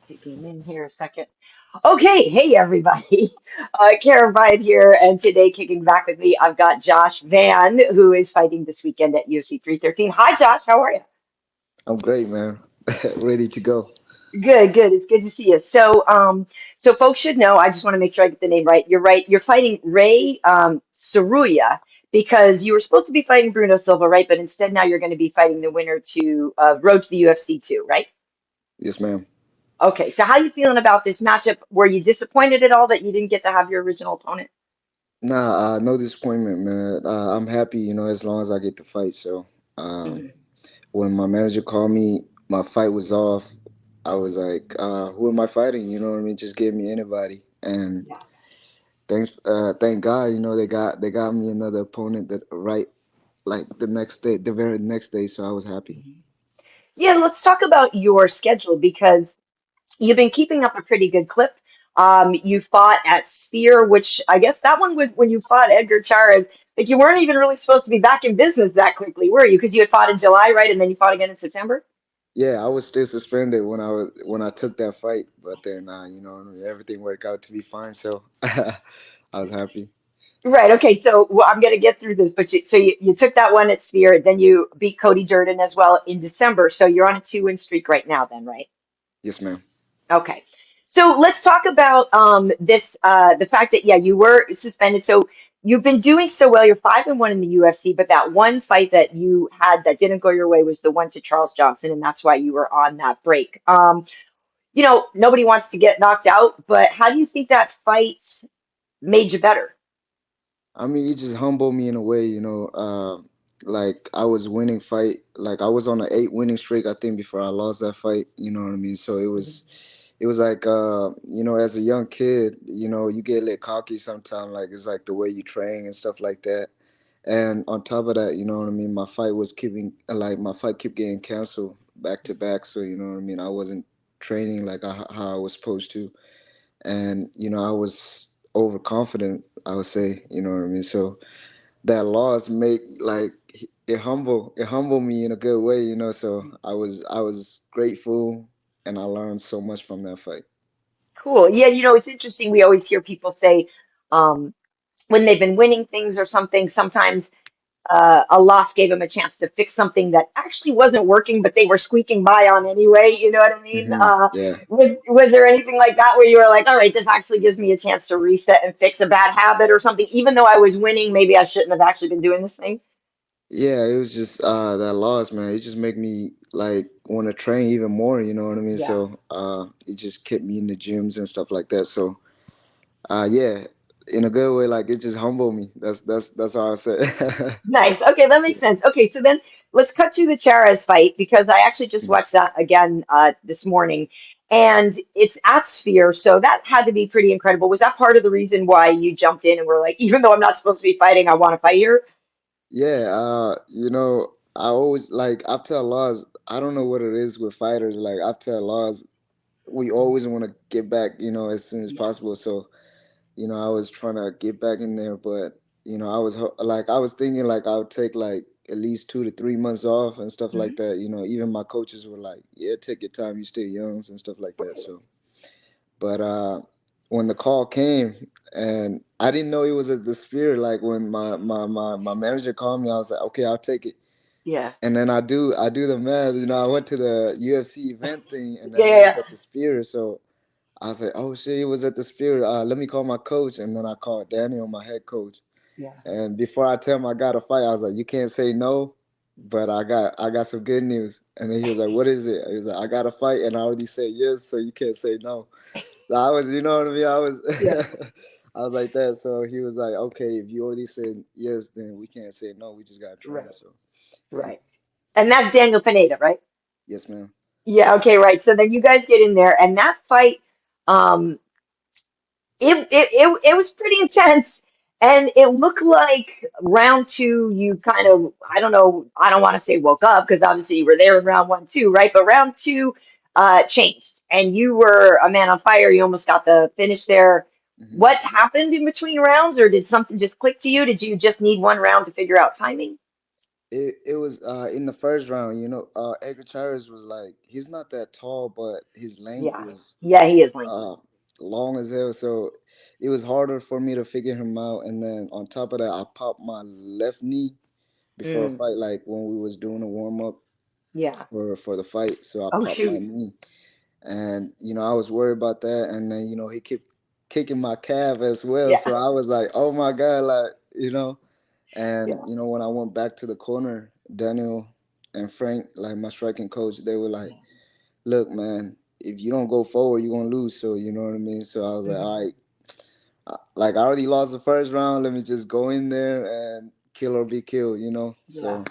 Kicking in here a second. Okay, hey everybody. Karyn Bryant here, and today kicking back with me, I've got Josh Van, who is fighting this weekend at UFC 313. Hi, Josh. How are you? I'm great, man. Ready to go. Good, good. It's good to see you. So folks should know. I just want to make sure I get the name right. You're right. You're fighting Rei Tsuruya because you were supposed to be fighting Bruno Silva, right? But instead, now you're going to be fighting the winner to Road to the UFC 2, right? Yes, ma'am. Okay, so how you feeling about this matchup? Were you disappointed at all that you didn't get to have your original opponent? No disappointment, man. I'm happy, as long as I get the fight. So, um, Mhm. when my manager called me, my fight was off. I was like, who am I fighting? You know what I mean? Just give me anybody. And Yeah. thank God, they got me another opponent that right like the next day, the very next day. So I was happy. Mhm. Yeah, let's talk about your schedule because you've been keeping up a pretty good clip. You fought at Sphere, which I guess that one when you fought Edgar Chairez, like you weren't even really supposed to be back in business that quickly, were you? Because you had fought in July, right? And then you fought again in September? Yeah, I was still suspended when I took that fight, but then everything worked out to be fine. So I was happy. Right. Okay. So well, I'm going to get through this, but you took that one at Sphere, then you beat Cody Durden as well in December. So you're on a 2-win streak right now, then, right? Yes, ma'am. Okay. So let's talk about this the fact that yeah, you were suspended. So you've been doing so well. You're 5-1 in the UFC, but that one fight that you had that didn't go your way was the one to Charles Johnson, and that's why you were on that break. Nobody wants to get knocked out, but how do you think that fight made you better? I mean, it just humbled me in a way, like I was winning fight, like I was on an 8 winning streak, I think, before I lost that fight. You know what I mean? So it was like, as a young kid, you get a little cocky sometimes, like it's like the way you train and stuff like that. And on top of that, you know what I mean, my fight kept getting canceled back to back. So you know what I mean, I wasn't training like how I was supposed to, and I was overconfident, I would say. You know what I mean? So that loss make like it humbled me in a good way. So I was grateful, and I learned so much from that fight. Cool. Yeah, it's interesting. We always hear people say um, when they've been winning things or something, sometimes a loss gave them a chance to fix something that actually wasn't working, but they were squeaking by on anyway. You know what I mean? Yeah. Was there anything like that where you were like, all right, this actually gives me a chance to reset and fix a bad habit or something, even though I was winning, maybe I shouldn't have actually been doing this thing? Yeah, it was just that loss, man. It just make me like want to train even more. You know what I mean? Yeah. So it just kept me in the gyms and stuff like that. So yeah, in a good way, like it just humbled me. That's all I say. Nice. Okay, that makes sense. Okay, so then let's cut to the Chairez fight because I actually just watched that again this morning, and it's at Sphere, so that had to be pretty incredible. Was that part of the reason why you jumped in and were like, even though I'm not supposed to be fighting, I want to fight here? Yeah, I always like after a loss, I don't know what it is with fighters. Like after a loss, we always want to get back, as soon as Yeah. possible. So, I was trying to get back in there, but I was thinking like I would take like at least 2 to 3 months off and stuff like Mhm. that. Even my coaches were like, "Yeah, take your time. You still young and stuff like that." Right. So, but when the call came, and I didn't know it was at the Sphere. Like when my manager called me, I was like, "Okay, I'll take it." Yeah. And then I do the math. I went to the UFC event thing, and Yeah, then yeah, it was yeah. at the Sphere. So I was like, "Oh shit, it was at the Sphere. Let me call my coach." And then I called Daniel, my head coach. Yeah. And before I tell him I got a fight, I was like, "You can't say no, but I got some good news." And then he was like, "What is it?" He was like, "I got a fight, and I already said yes, so you can't say no." So I was, you know what I mean? I was, Yeah. I was like that. So he was like, "Okay, if you already said yes, then we can't say no. We just gotta train." Right. So yeah, Right. And that's Daniel Pineda, right? yes, ma'am. Yeah, okay, right. So then you guys get in there and that fight, um, it was pretty intense. And it looked like round two, you kind of, I don't know, I don't want to say woke up because obviously you were there in round one too, right? But round two changed and you were a man on fire. You almost got the finish there. Hmm. What happened in between rounds, or did something just click to you? Did you just need one round to figure out timing? it was in the first round. Edgar Chairez was like, he's not that tall, but his length Yeah. was Yeah, he is lanky. uh long as hell. So it was harder for me to figure him out. And then on top of that, I popped my left knee before a Mm, fight, like when we was doing a warm up yeah. for the fight. So I Oh, popped my shoot. knee, and I was worried about that. And then he kept kicking my calf as well. Yeah. So I was like, oh my god, like And Yeah. when I went back to the corner, Daniel and Frank, like my striking coach, they were like, "Look, man, if you don't go forward, you're gonna lose." So you know what I mean. So I was like, Hmm. "All right, like I already lost the first round. Let me just go in there and kill or be killed." Yeah. So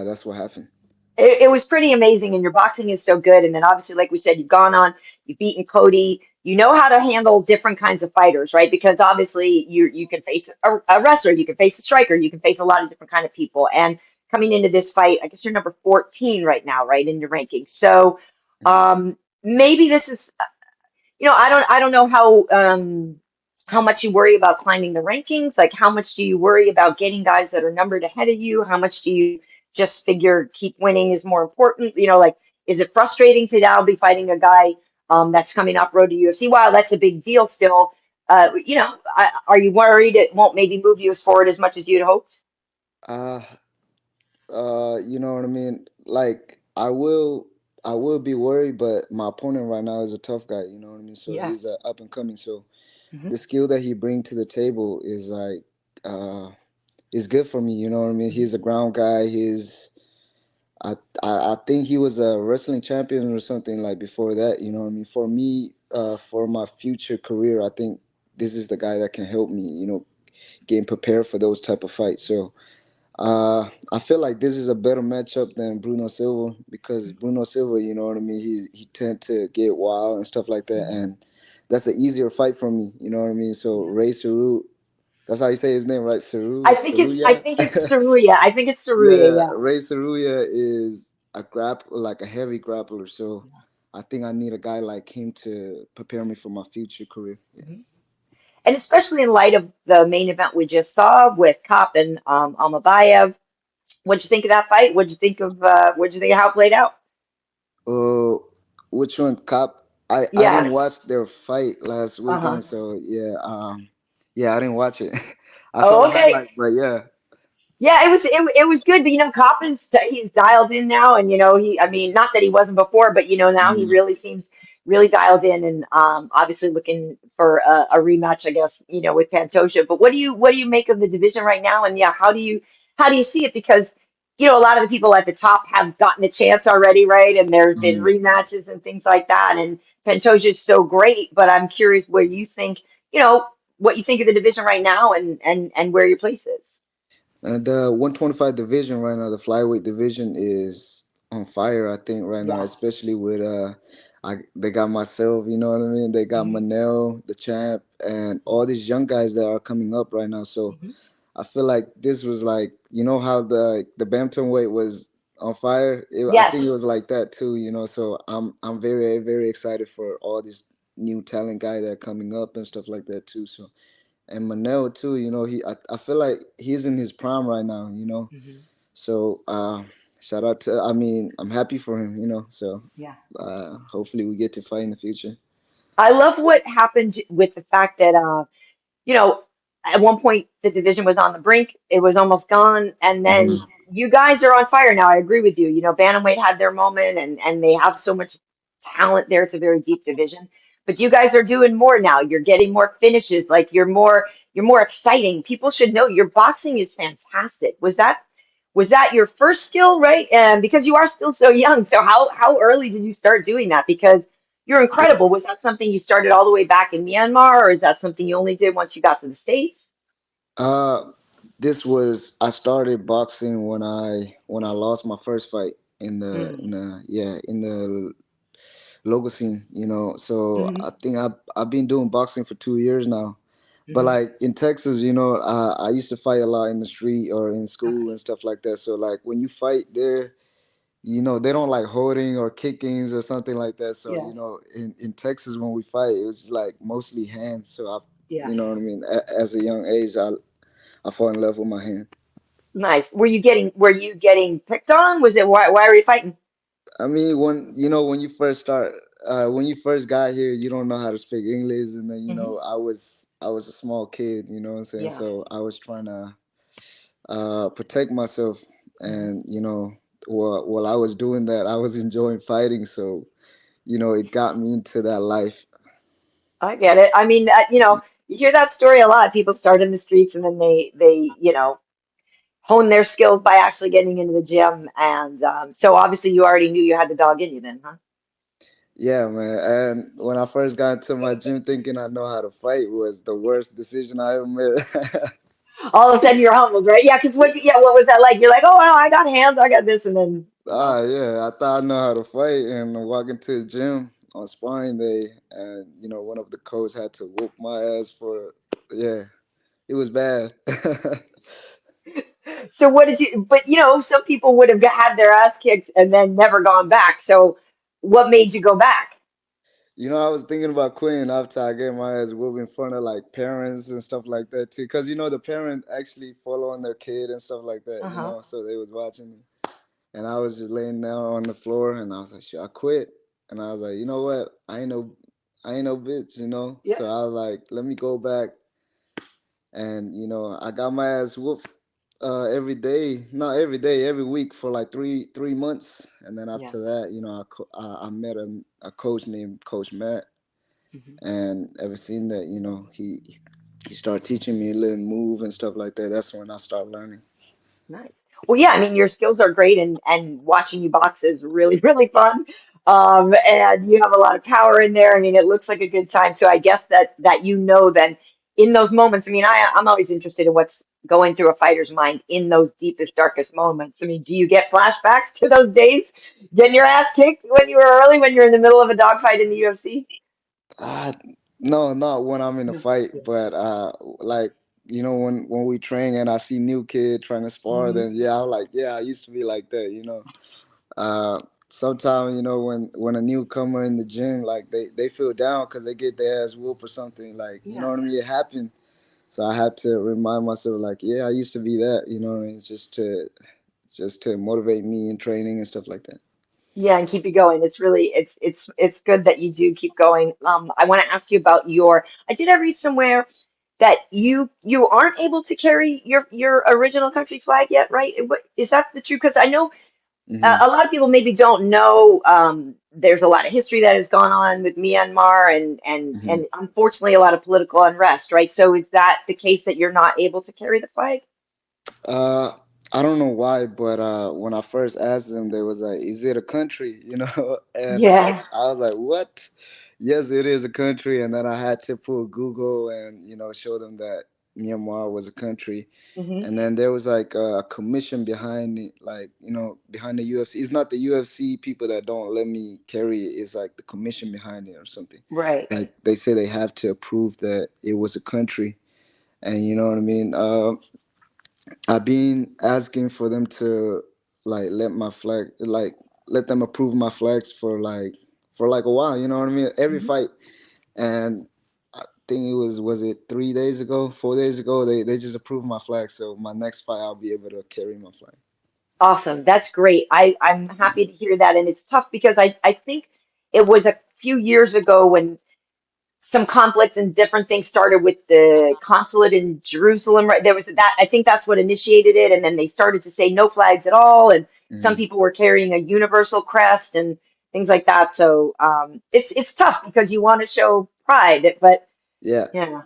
that's what happened. It was pretty amazing, and your boxing is so good. And then obviously, like we said, you've gone on, you've beaten Cody. You know how to handle different kinds of fighters, right? Because obviously, you can face a wrestler, you can face a striker, you can face a lot of different kind of people. And coming into this fight, I guess you're number 14 right now, right, in your rankings. So Mhm. maybe this is I don't know how much you worry about climbing the rankings. Like, how much do you worry about getting guys that are numbered ahead of you? How much do you just figure keep winning is more important? Like, is it frustrating to now be fighting a guy that's coming off road to UFC? Wow, that's a big deal still. Are you worried it won't maybe move you as forward as much as you'd hoped? Uh, you know what I mean? Like I will be worried, but my opponent right now is a tough guy. You know what I mean? So Yeah. he's up and coming. So Hmm. the skill that he bring to the table is like uh is good for me. You know what I mean? Hmm. He's a ground guy. I think he was a wrestling champion or something like before that. You know what I mean? For me, for my future career, I think this is the guy that can help me. Getting prepared for those type of fights. So I feel like this is a better matchup than Bruno Silva because Bruno Silva, you know what I mean. He tend to get wild and stuff like that, Hmm. and that's an easier fight for me. You know what I mean. So Ray Saru, that's how you say his name, right? I Tsuruya. think it's Tsuruya. I think it's Tsuruya. Yeah, Yeah. Ray Tsuruya is like a heavy grappler. So I think I need a guy like him to prepare me for my future career. Yeah. Mhm. And especially in light of the main event we just saw with Kopp and Almabayev. What'd you think of that fight? What'd you think of how it played out? Uh, which one, Cop? I didn't Yeah. watch their fight last Uh-huh. weekend, so yeah, yeah, I didn't watch it. I saw Oh, the okay. highlight, but yeah. Yeah, it was good, but Kopp he's dialed in now, and I mean, not that he wasn't before, but now he Mhm. really seems really dialed in, and obviously looking for a rematch, I guess, with Pantoja. But what do you make of the division right now? And yeah, how do you see it? Because a lot of the people at the top have gotten a chance already, right? And there have been Mhm. rematches and things like that, and Pantoja is so great, but I'm curious where you think, you know, what you think of the division right now, and where your place is. The 125 division right now, the flyweight division is on fire. I think right now, Yeah. especially with they got myself. You know what I mean? They got Hmm. Manel, the champ, and Yeah. all these young guys that are coming up right now. So Hmm. I feel like this was like how the bantamweight was on fire. I think Yes. it was like that too. So I'm very very excited for all these new talent guys that are coming up and stuff like that too. So and Manel too. I feel like he's in his prime right now. Hmm. So shout out to. I mean, I'm happy for him. So Yeah. hopefully we get to fight in the future. I love what happened with the fact that you know, at one point the division was on the brink. It was almost gone. And then Hmm. you guys are on fire now. I agree with you. Bantamweight had their moment and they have so much talent there. It's a very deep division. But you guys are doing more now. You're getting more finishes. Like you're more exciting. People should know your boxing is fantastic. Was that your first skill, right? And because you are still so young, so how early did you start doing that? Because you're incredible. Was that something you started all the way back in Myanmar, or is that something you only did once you got to the States? Uh, this was I started boxing when I lost my first fight Mm, in the local scene. So hmm. I think I've been doing boxing for 2 years now. But Hmm. like in Texas, I used to fight a lot in the street or in school Okay. and stuff like that. So like when you fight there, they don't like holding or kickings or something like that. So Yeah. in Texas when we fight, it was like mostly hands. So Yeah. you know what I mean. As a young age, I fall in love with my hand. Nice. Were you getting picked on? Was it why were you fighting? I mean, when you first start, when you first got here, you don't know how to speak English, and then Hmm. I was a small kid, you know what I'm saying? Yeah. So I was trying to protect myself, Hmm. and while I was doing that, I was enjoying fighting, so it got me into that life. I get it. I mean, you hear that story a lot. People start in the streets and then they hone their skills by actually getting into the gym. And so obviously you already knew you had the dog in you then, huh? Yeah, man. And when I first got into my gym, thinking I know how to fight was the worst decision I ever made. All of a sudden you're humbled, right? Yeah, because what was that like? You're like, oh, well, I got hands, I got this, and then, Yeah, I thought I know how to fight, and I walk into the gym on sparring day, and one of the coaches had to whoop my ass for, yeah, it was bad. so what did you, but some people would have had their ass kicked and then never gone back. So what made you go back? I was thinking about quitting after I get my ass whooped in front of like parents and stuff like that too, because the parent actually following their kid and stuff like that, Uh-huh. so they was watching me. And I was just laying down on the floor, and I was like, "Should I quit?" And I was like, "You know what? I ain't no bitch, Yeah. So I was like, "Let me go back." And I got my ass whooped every day, not every day, every week for like three months. And then Yeah. after that, I met a coach named Coach Matt, Mhm. and ever since that, he started teaching me a little move and stuff like that. That's when I started learning. Nice. Well, yeah, I mean, your skills are great, and watching you box is really, really fun. And you have a lot of power in there. I mean, it looks like a good time. So I guess that then in those moments, I mean, I'm always interested in what's going through a fighter's mind in those deepest, darkest moments. I mean, do you get flashbacks to those days getting your ass kicked when you were early, when you're in the middle of a dogfight in the UFC? Ah, no, not when I'm in a No. fight, Yeah. but like when we train and I see new kid trying to spar, Mhm. then yeah, I'm like, yeah, I used to be like that. Uh, Sometimes when a newcomer in the gym, like they feel down because they get their ass whooped or something, like you know Yeah. what I mean. It happened, so I have to remind myself, like, yeah, I used to be that. You know what I mean? It's just to motivate me in training and stuff like that. Yeah, and keep you going. It's good that you do keep going. I want to ask you about I read somewhere that you aren't able to carry your original country's flag yet, right? Is that the truth? Because I know Hmm. a lot of people maybe don't know. There's a lot of history that has gone on with Myanmar, and unfortunately a lot of political unrest, right? So is that the case that you're not able to carry the flag? Uh, I don't know why, but when I first asked them, they was like, "Is it a country?" And Yeah. I was like, "What?" Yes, it is a country, and then I had to pull Google and show them that Myanmar was a country, Hmm. and then there was like a commission behind it, like behind the UFC. It's not the UFC people that don't let me carry it. It's like the commission behind it or something. Right. Like they say they have to approve that it was a country, and you know what I mean. I've been asking for them to like let them approve my flags for like a while, you know what I mean? Every Hmm. fight. And I think it 3 days ago, 4 days ago, they just approved my flag. So my next fight I'll be able to carry my flag. Awesome. That's great. I'm happy to hear that. And it's tough because I think it was a few years ago when some conflicts and different things started with the consulate in Jerusalem, right? There was that, I think that's what initiated it. And then they started to say no flags at all. And some Hmm. people were carrying a universal crest and things like that. So it's tough because you want to show pride, but Yeah. yeah.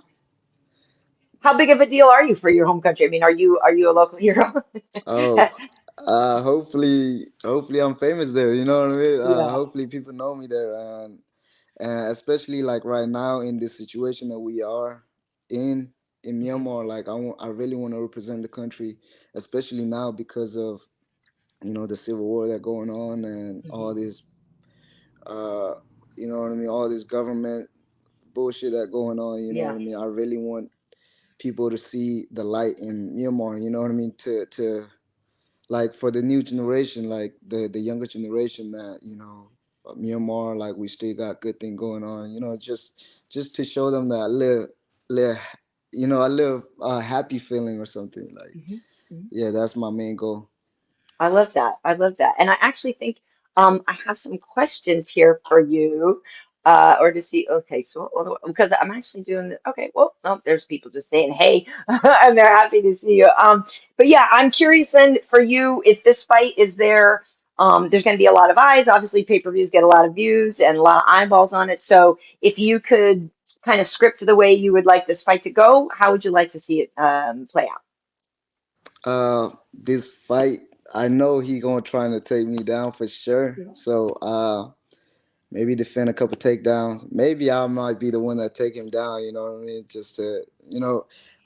How big of a deal are you for your home country? I mean, are you a local hero? Oh, hopefully I'm famous there. You know what I mean? Yeah. Hopefully people know me there, and especially like right now in this situation that we are in in Mhm. Myanmar, like I really want to represent the country, especially now because of the civil war that going on and all Mhm. this, uh, you know what I mean, all this government bullshit that going on. You know what Yeah. I mean? I really want people to see the light in Myanmar. You know what I mean? To like for the new generation, like the younger generation, that Myanmar, like we still got good thing going on. Just to show them that I live, I live a happy feeling or something like. Mhm. yeah, that's my main goal. I love that. I love that. And I actually think I have some questions here for you, or to see. Okay, so because I'm actually doing. Okay, well, oh, there's people just saying hey, and they're happy to see you. But yeah, I'm curious then for you if this fight is there. There's going to be a lot of eyes. Obviously, pay-per-views get a lot of views and a lot of eyeballs on it. So if you could kind of script the way you would like this fight to go, how would you like to see it play out? This fight, I know he gonna trying to take me down for sure. So maybe defend a couple takedowns. Maybe I might be the one that take him down. You know what I mean? Just to,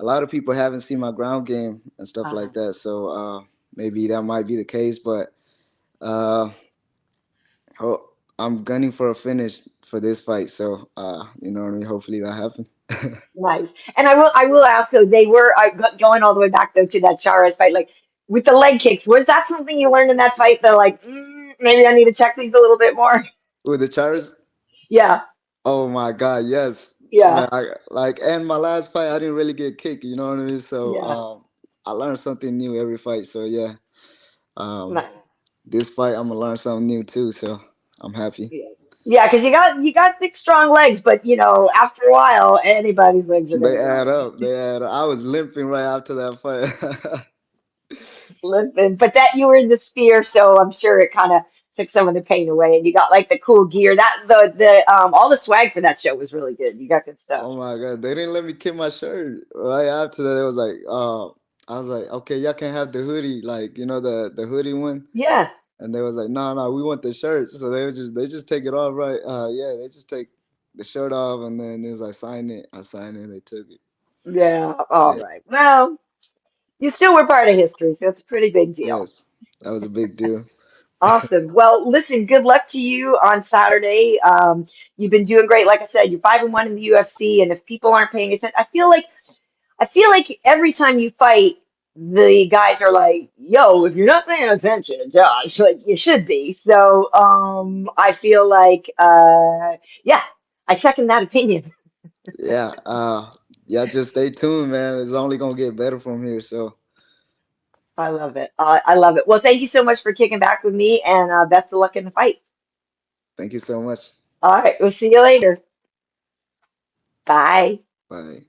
a lot of people haven't seen my ground game and stuff Uh, like that. So maybe that might be the case. But uh, I'm gunning for a finish for this fight. So you know what I mean? Hopefully that happens. Nice. And I will ask though, going all the way back though to that Chairez fight, like with the leg kicks, was that something you learned in that fight that like maybe I need to check these a little bit more? With the Chairez. Yeah, Oh my God, yes, man. yeah, And my last fight, I didn't really get kicked. You know what I mean? So yeah. I learned something new every fight. So yeah, um, Nice. this fight I'm gonna learn something new too. So I'm happy. Yeah. Yeah, because you got thick, strong legs, but after a while, anybody's legs are gonna They drop. add up. They add up. I was limping right after that fight. Listen, but that you were in the sphere, so I'm sure it kind of took some of the pain away, and you got like the cool gear. That the all the swag for that show was really good. You got good stuff. Oh my God, they didn't let me keep my shirt. Right after that, it was like, I was like, okay, y'all can have the hoodie, like the hoodie one. Yeah. And they was like, no, no, we want the shirt. So they just take it off, right? Yeah, they just take the shirt off, and then it was like, sign it. I signed it. They took it. Yeah, all Yeah. right. Well, you still were part of history, so it's a pretty big deal. Yes, that was a big deal. Awesome. Well, listen, good luck to you on Saturday. You've been doing great. Like I said, you're 5-1 in the UFC, and if people aren't paying attention, I feel like every time you fight, the guys are like, "Yo, if you're not paying attention, Josh, like you should be." So, I feel like, yeah, I second that opinion. Yeah. Yeah. Just stay tuned, man. It's only gonna get better from here. So I love it. I love it. Well, thank you so much for kicking back with me, and best of luck in the fight. thank you so much. All right, we'll see you later. Bye. Bye.